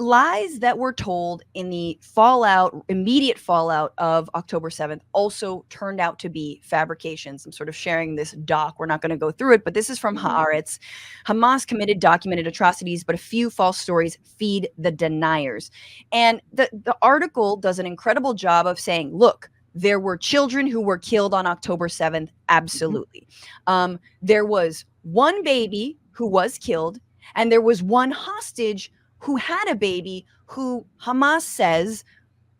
lies that were told in the immediate fallout of October 7th also turned out to be fabrications. I'm sort of sharing this doc. We're not going to go through it, but this is from Haaretz. Hamas committed documented atrocities, but a few false stories feed the deniers. And the article does an incredible job of saying, look, there were children who were killed on October 7th. Absolutely. There was one baby who was killed, and there was one hostage who had a baby who Hamas says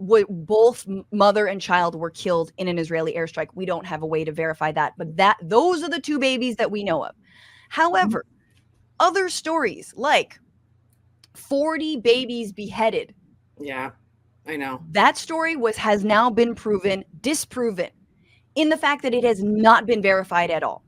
both mother and child were killed in an Israeli airstrike. We don't have a way to verify that, but those are the two babies that we know of. However, other stories like 40 babies beheaded. Yeah, I know. That story has now been disproven in the fact that it has not been verified at all.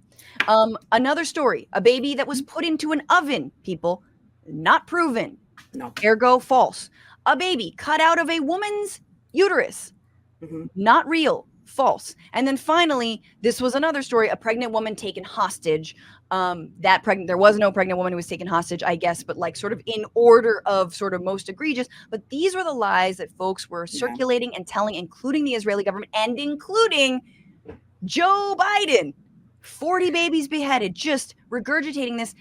Another story, a baby that was put into an oven, people, not proven. No. Ergo false. A baby cut out of a woman's uterus. Not real. False. And then finally, this was another story, a pregnant woman taken hostage. There was no pregnant woman who was taken hostage, I guess, but like sort of in order of sort of most egregious. But these were the lies that folks were circulating and telling, including the Israeli government and including Joe Biden. 40 babies beheaded, just regurgitating this.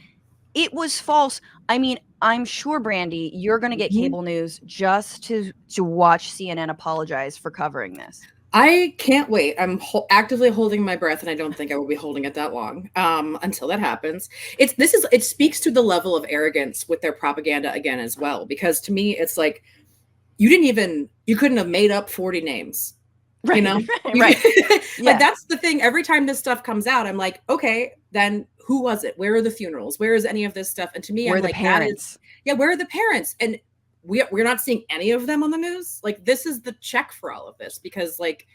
It was false. I mean, I'm sure, Brandy, you're going to get cable news just to watch CNN apologize for covering this. I can't wait. I'm actively holding my breath, and I don't think I will be holding it that long until that happens. It speaks to the level of arrogance with their propaganda again as well, because to me, it's like you couldn't have made up 40 names. Right, you know, right. Like that's the thing. Every time this stuff comes out, I'm like, okay, then who was it? Where are the funerals? Where is any of this stuff? And to me, where I'm are like, the parents? Where are the parents? And we're not seeing any of them on the news. Like, this is the check for all of this, because like,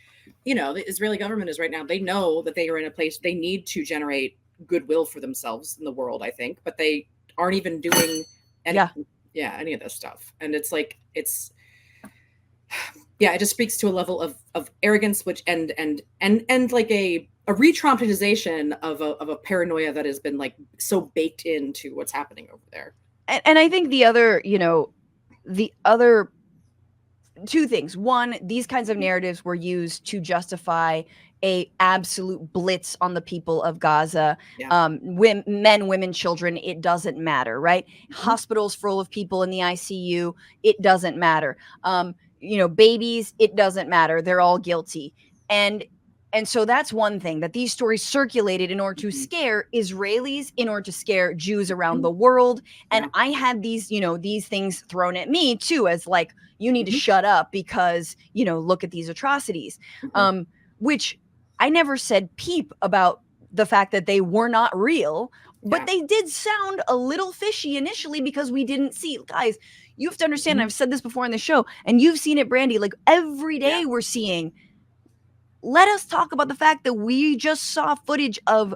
you know, the Israeli government is right now, they know that they are in a place they need to generate goodwill for themselves in the world, I think, but they aren't even doing any of this stuff. And it's like, it just speaks to a level of arrogance, which and like a re-traumatization of a paranoia that has been like so baked into what's happening over there. And I think the other two things. One, these kinds of narratives were used to justify a absolute blitz on the people of Gaza. Men, women, children, it doesn't matter, right? Hospitals full of people in the ICU, it doesn't matter. Babies, it doesn't matter. They're all guilty. And so that's one thing, that these stories circulated in order to scare Israelis, in order to scare Jews around the world. And I had these things thrown at me too, as like, you need to shut up because, look at these atrocities, which I never said peep about the fact that they were not real, but they did sound a little fishy initially because we didn't see. Guys, you have to understand, I've said this before in the show, and you've seen it, Brandy, like every day we're seeing. Let us talk about the fact that we just saw footage of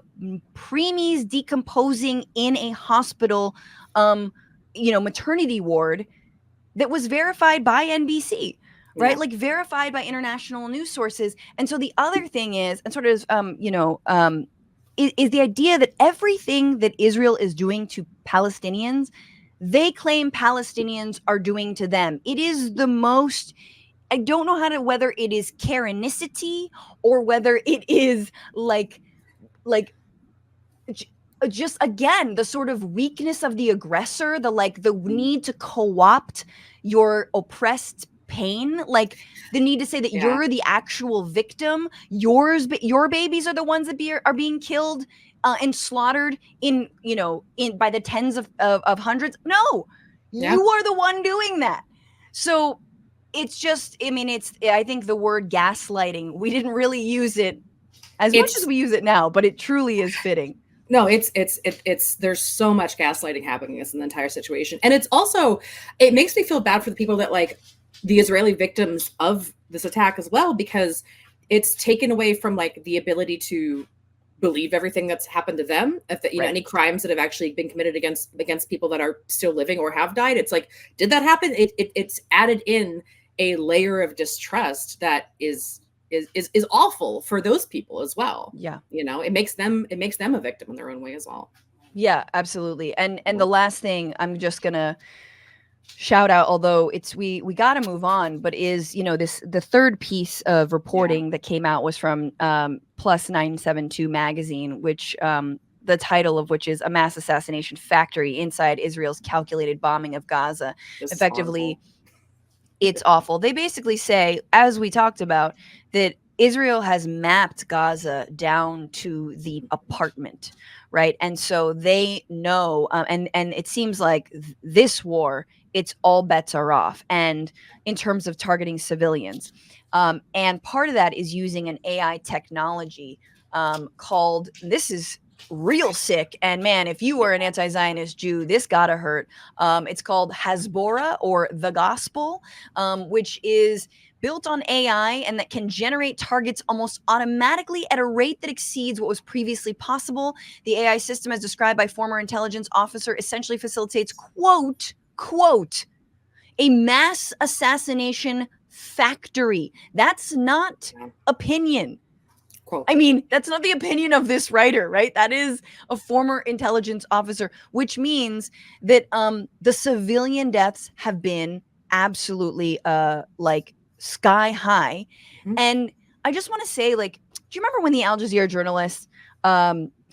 preemies decomposing in a hospital, maternity ward that was verified by NBC, right? Like verified by international news sources. And so the other thing is, and sort of, is the idea that everything that Israel is doing to Palestinians, they claim Palestinians are doing to them. It is the most... I don't know whether it is Karenicity or whether it is like just, again, the sort of weakness of the aggressor, the need to co-opt your oppressed pain, like the need to say that you're the actual victim. Your babies are the ones that are being killed and slaughtered by the tens of hundreds. No, you are the one doing that. So it's just, I think the word gaslighting, we didn't really use it as much as we use it now, but it truly is fitting. No, it's there's so much gaslighting happening in this entire situation. And it's also, it makes me feel bad for the people that like the Israeli victims of this attack as well, because it's taken away from like the ability to believe everything that's happened to them. If know, any crimes that have actually been committed against people that are still living or have died. It's like, did that happen? It's added in a layer of distrust that is awful for those people as well. Yeah. It makes them a victim in their own way as well. Yeah, absolutely. And the last thing I'm just gonna shout out, although we got to move on, but is, the third piece of reporting that came out was from Plus 972 magazine, which the title of which is "A Mass Assassination Factory Inside Israel's Calculated Bombing of Gaza." Effectively, it's awful. They basically say, as we talked about, that Israel has mapped Gaza down to the apartment, right? And so they know, and it seems like this war, it's all bets are off, and in terms of targeting civilians, and part of that is using an AI technology called, this is real sick, and man, if you were an anti-Zionist Jew, this gotta hurt. It's called Hasbora, or the Gospel, which is built on AI and that can generate targets almost automatically at a rate that exceeds what was previously possible. The AI system, as described by former intelligence officer, essentially facilitates, quote, a mass assassination factory. That's not opinion. I mean, that's not the opinion of this writer, right? That is a former intelligence officer, which means that the civilian deaths have been absolutely like sky high. And I just want to say, like, do you remember when the Al Jazeera journalist,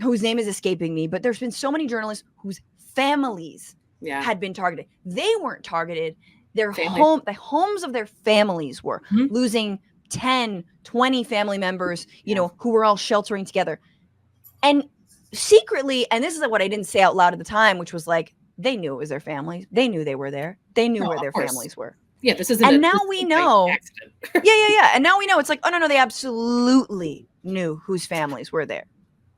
whose name is escaping me, but there's been so many journalists whose families had been targeted. They weren't targeted. The homes of their families were losing 10, 20 family members, who were all sheltering together. And secretly, and this is what I didn't say out loud at the time, which was like, they knew it was their families. They knew they were there. They knew where their families were. Yeah, this isn't. And now we know. Yeah. And now we know. It's like, oh no, they absolutely knew whose families were there.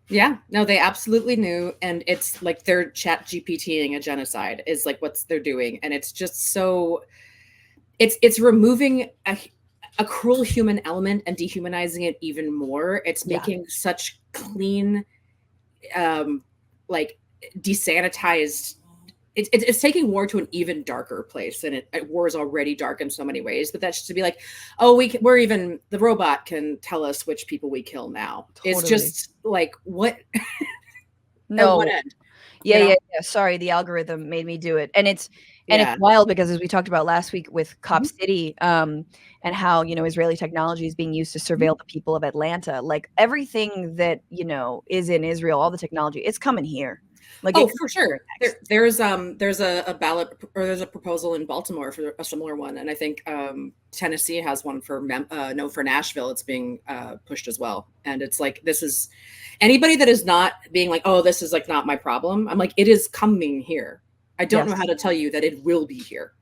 Yeah, no, they absolutely knew, and it's like they're chat GPTing a genocide is like what they're doing, and it's just so. It's removing a cruel human element and dehumanizing it even more. It's making such clean, like desanitized. It's taking war to an even darker place, and war is already dark in so many ways. But that's just to be like, oh, we're even, the robot can tell us which people we kill now. Totally. It's just like, what? No. At what end? Yeah. Sorry, the algorithm made me do it, and it's wild because, as we talked about last week with Cop City, and how Israeli technology is being used to surveil the people of Atlanta. Like everything that is in Israel, all the technology, it's coming here. Like, for sure. There's a ballot, or there's a proposal in Baltimore for a similar one, and I think Tennessee has one for Nashville. It's being pushed as well, and it's like, this is anybody that is not being like, oh, this is like not my problem. I'm like, it is coming here. I don't know how to tell you that it will be here.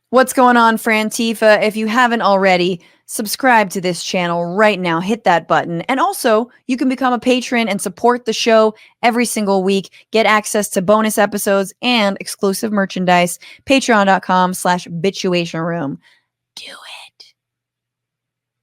What's going on, Frantifa? If you haven't already, subscribe to this channel right now. Hit that button. And also, you can become a patron and support the show every single week. Get access to bonus episodes and exclusive merchandise. Patreon.com/Bitchuation Room. Do it.